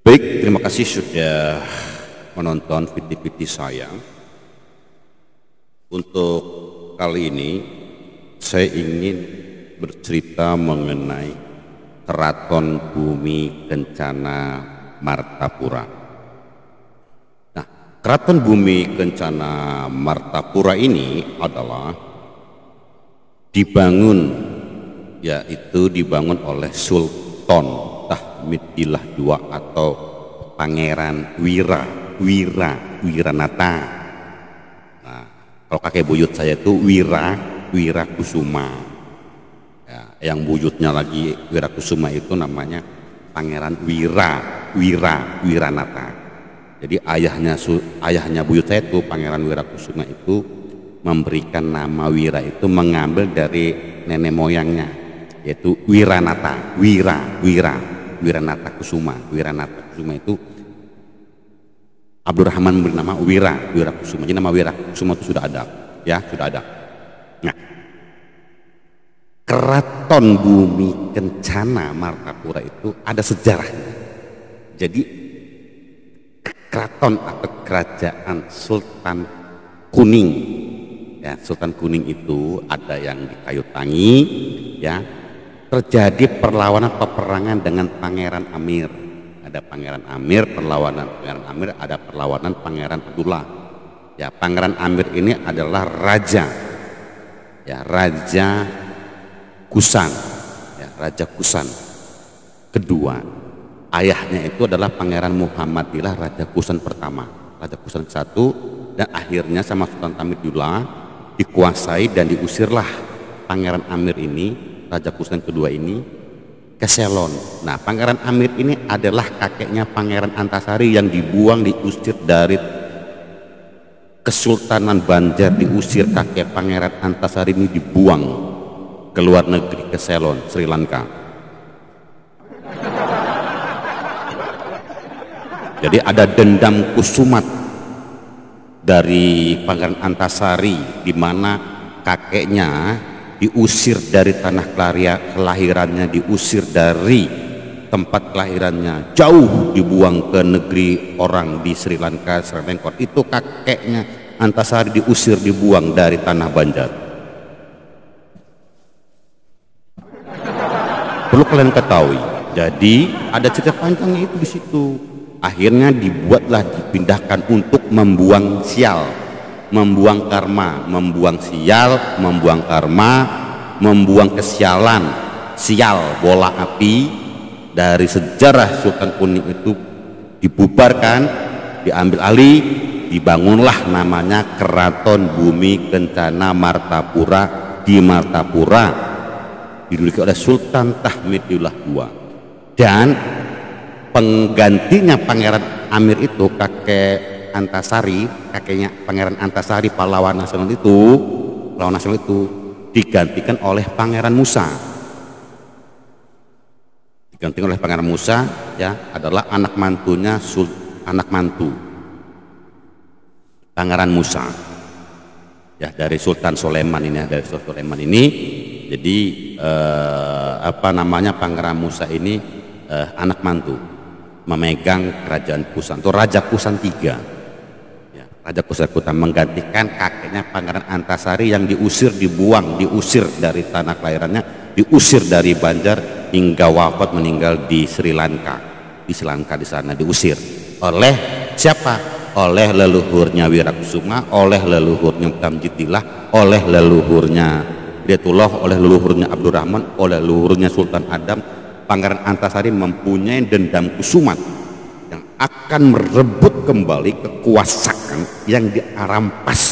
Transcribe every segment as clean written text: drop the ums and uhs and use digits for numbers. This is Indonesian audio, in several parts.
Baik, terima kasih sudah menonton video-video saya. Untuk kali ini saya ingin bercerita mengenai Keraton Bumi Kencana Martapura. Nah, Keraton Bumi Kencana Martapura ini adalah dibangun oleh Sultan Tahmidillah II atau Pangeran Wiranata. Nah, kalau kakek buyut saya itu Wirakusuma. Ya, yang buyutnya lagi Wirakusuma itu namanya Pangeran Wiranata. Jadi ayahnya buyut saya itu Pangeran Wirakusuma itu memberikan nama Wira itu mengambil dari nenek moyangnya, yaitu Wiranata. Wiranata Kusuma itu Abdurrahman bernama Wirakusuma. Jadi nama Wirakusuma itu sudah ada, ya, sudah ada. Nah, Keraton Bumi Kencana Martapura itu ada sejarahnya. Jadi keraton atau kerajaan Sultan Kuning, ya, Sultan Kuning itu ada yang di Kayu Tangi, ya. Terjadi peperangan dengan Pangeran Amir. Ada Pangeran Amir, ada perlawanan Pangeran Abdullah. Ya, Pangeran Amir ini adalah raja, ya, Raja Kusan, ya, Raja Kusan kedua. Ayahnya itu adalah Pangeran Muhammadillah, Raja Kusan pertama, Raja Kusan satu, dan akhirnya sama Sultan Tahmidillah dikuasai dan diusirlah Pangeran Amir ini, Raja Kusan kedua ini, ke Ceylon. Nah, Pangeran Amir ini adalah kakeknya Pangeran Antasari yang diusir dari Kesultanan Banjar, diusir kakek Pangeran Antasari ini, dibuang ke luar negeri, ke Ceylon, Sri Lanka. Jadi ada dendam kusumat dari Pangeran Antasari, di mana kakeknya diusir dari tanah kelahirannya, diusir dari tempat kelahirannya, jauh dibuang ke negeri orang di Sri Lanka, Srivengkot. Itu kakeknya Antasari diusir, dibuang dari tanah Banjar. Perlu kalian ketahui. Jadi ada cerita panjangnya itu di situ. Akhirnya dipindahkan untuk membuang sial, membuang karma, membuang sial, membuang karma, membuang kesialan, sial bola api dari sejarah Sultan Kuning itu dibubarkan, diambil alih, dibangunlah namanya Keraton Bumi Kencana Martapura di Martapura, diduduki oleh Sultan Tahmidillah II. Dan penggantinya Pangeran Amir itu kakek Antasari, kakeknya Pangeran Antasari, pahlawan nasional itu digantikan oleh Pangeran Musa. Digantikan oleh Pangeran Musa, ya, adalah anak mantu Pangeran Musa, ya, dari Sultan Soleman ini, Jadi Pangeran Musa ini anak mantu memegang kerajaan Kusan, itu Raja Kusan III. Raja Kusan menggantikan kakeknya Pangeran Antasari yang diusir dari tanah kelahirannya, diusir dari Banjar hingga wafat, meninggal di Sri Lanka. Di sana diusir oleh siapa? Oleh leluhurnya Wirakusuma, oleh leluhurnya Tamjidillah, oleh leluhurnya Hidayatullah, oleh leluhurnya Abdurrahman, oleh leluhurnya Sultan Adam. Pangeran Antasari mempunyai dendam kusumat yang akan merebut kembali kekuasaan yang dirampas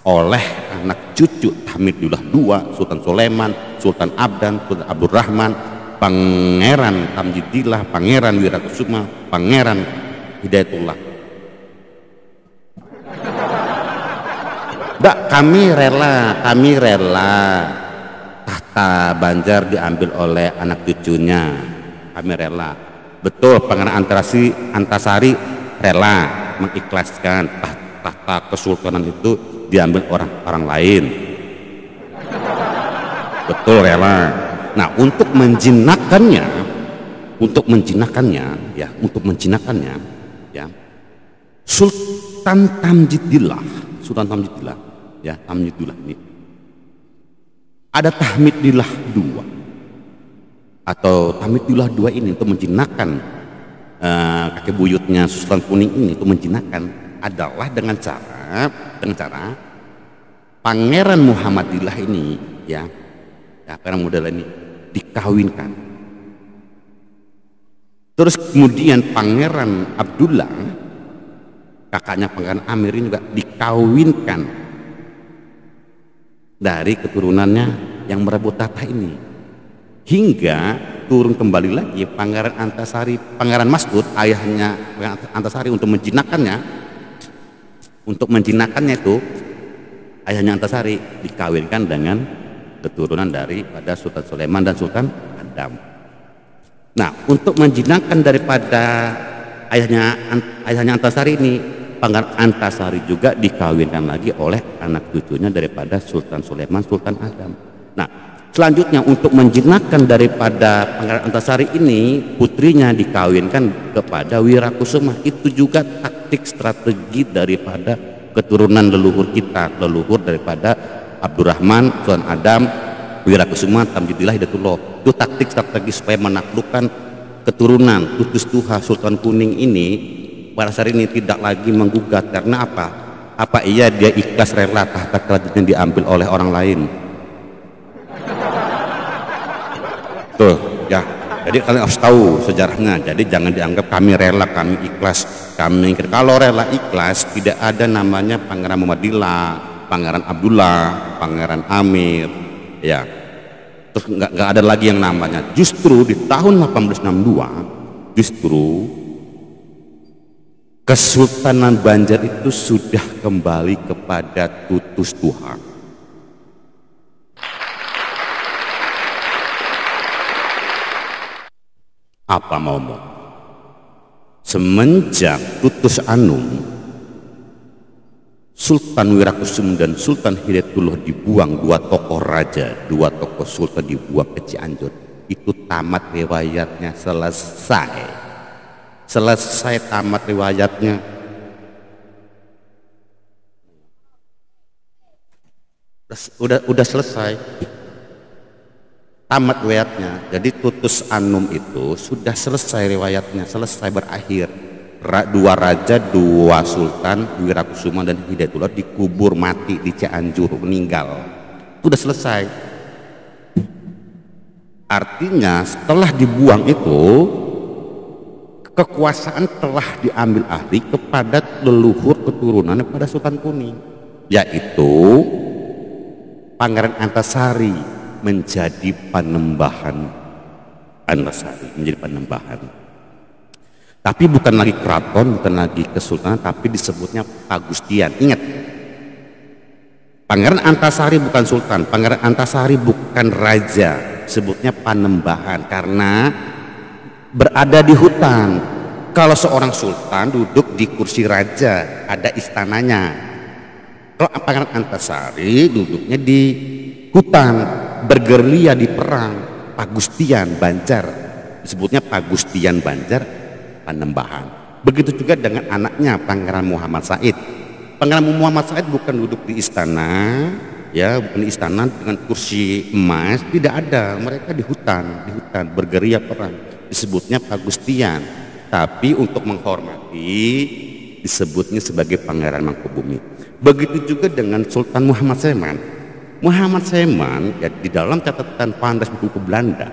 oleh anak cucu Tahmidillah II, Sultan Soleman, Sultan Abdan, Sultan Abdurrahman, Pangeran Tamjidillah, Pangeran Wirakusuma, Pangeran Hidayatullah. Kami rela tahta Banjar diambil oleh anak cucunya, kami rela. Betul, Pangeran Antasari rela mengikhlaskan tahta kesultanan itu diambil orang lain. Betul, rela. Nah, untuk menjinakkannya untuk menjinakkannya ya, ya, Sultan Tamjidillah ya, Tamjidillah ini ada Tahmidillah II atau Tahmidillah II ini untuk menjinakkan kakek buyutnya Sultan Kuning ini, untuk menjinakkan adalah dengan cara Pangeran Muhammadillah ini ya, Pangeran model ini dikawinkan. Terus kemudian Pangeran Abdullah, kakaknya Pangeran Amir ini juga dikawinkan dari keturunannya yang merebut tahta ini, hingga turun kembali lagi Pangeran Antasari, Pangeran Mas'ud, ayahnya Pangeran Antasari, untuk menjinakkannya itu ayahnya Antasari dikawinkan dengan keturunan daripada Sultan Sulaiman dan Sultan Adam. Nah, untuk menjinakkan daripada ayahnya Antasari ini, Pangeran Antasari juga dikawinkan lagi oleh anak cucunya daripada Sultan Sulaiman, Sultan Adam. Nah, selanjutnya untuk menjinakkan daripada Pangeran Antasari ini, putrinya dikawinkan kepada Wirakusuma. Itu juga taktik strategi daripada keturunan leluhur kita, leluhur daripada Abdurrahman, Sultan Adam, Wirakusuma, Tamjidillah, Hidayatullah. Itu taktik strategi supaya menaklukkan keturunan Tutus Tuha Sultan Kuning ini pada saat ini tidak lagi menggugat. Karena apa iya dia ikhlas rela tahta kerajaan diambil oleh orang lain? Tuh ya, jadi kalian harus tahu sejarahnya. Jadi jangan dianggap kami rela, kami ikhlas, kami ingkir. Kalau rela ikhlas tidak ada namanya Pangeran Muhammadillah, Pangeran Abdullah, Pangeran Amir ya, terus nggak ada lagi yang namanya. Justru di tahun 1862 justru Kesultanan Banjar itu sudah kembali kepada Tutus Tuha. Apa mau semenjak Tutus Anum, Sultan Wirakusuma dan Sultan Hidayatullah dibuang, dua tokoh raja, dua tokoh sultan dibuang ke Cianjur, itu tamat riwayatnya, selesai tamat riwayatnya. Udah selesai, tamat riwayatnya. Jadi Tutus Anum itu sudah selesai riwayatnya, selesai, berakhir. Dua raja, dua sultan, Wirakusuma dan Hidayatullah dikubur mati di Cianjur, meninggal. Sudah selesai. Artinya setelah dibuang itu, kekuasaan telah diambil alih kepada leluhur keturunan pada Sultan Kuning, yaitu Pangeran Antasari menjadi Panembahan. Antasari menjadi Panembahan. Tapi bukan lagi keraton, bukan lagi kesultanan, tapi disebutnya Pagustian. Ingat, Pangeran Antasari bukan sultan, Pangeran Antasari bukan raja, sebutnya Panembahan karena berada di hutan. Kalau seorang sultan duduk di kursi raja, ada istananya. Kalau Pangeran Antasari duduknya di hutan, bergerilya di perang. Pagustian Banjar, disebutnya Pagustian Banjar, Panembahan. Begitu juga dengan anaknya Pangeran Muhammad Said. Pangeran Muhammad Said bukan duduk di istana, ya, bukan di istana dengan kursi emas, tidak ada. Mereka di hutan bergerilya perang, disebutnya Pagustian. Tapi untuk menghormati disebutnya sebagai Pangeran Mangkubumi. Begitu juga dengan Sultan Muhammad Seman. Muhammad Seman ya, di dalam catatan Pandas buku Belanda,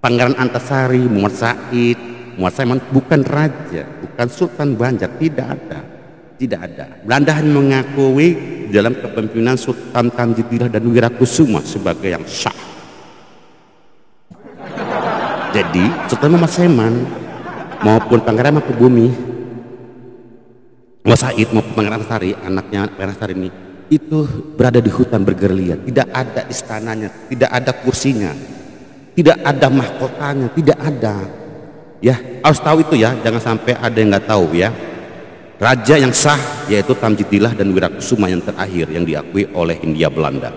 Pangeran Antasari, Muhammad Said, Muhammad Seman bukan raja, bukan Sultan Banjar, tidak ada. Belanda hanya mengakui dalam kepemimpinan Sultan Tamjidillah dan Wirakusuma sebagai yang sah. Jadi Sultan Muhammad Seman maupun Pangeran Mangkubumi, Muhammad Said maupun Pangeran Antasari, anaknya Pangeran Antasari ini, itu berada di hutan bergerilya, tidak ada istananya, tidak ada kursinya, tidak ada mahkotanya, tidak ada. Ya, harus tahu itu ya, jangan sampai ada yang nggak tahu ya. Raja yang sah yaitu Tamjidillah dan Wirakusuma yang terakhir yang diakui oleh Hindia Belanda.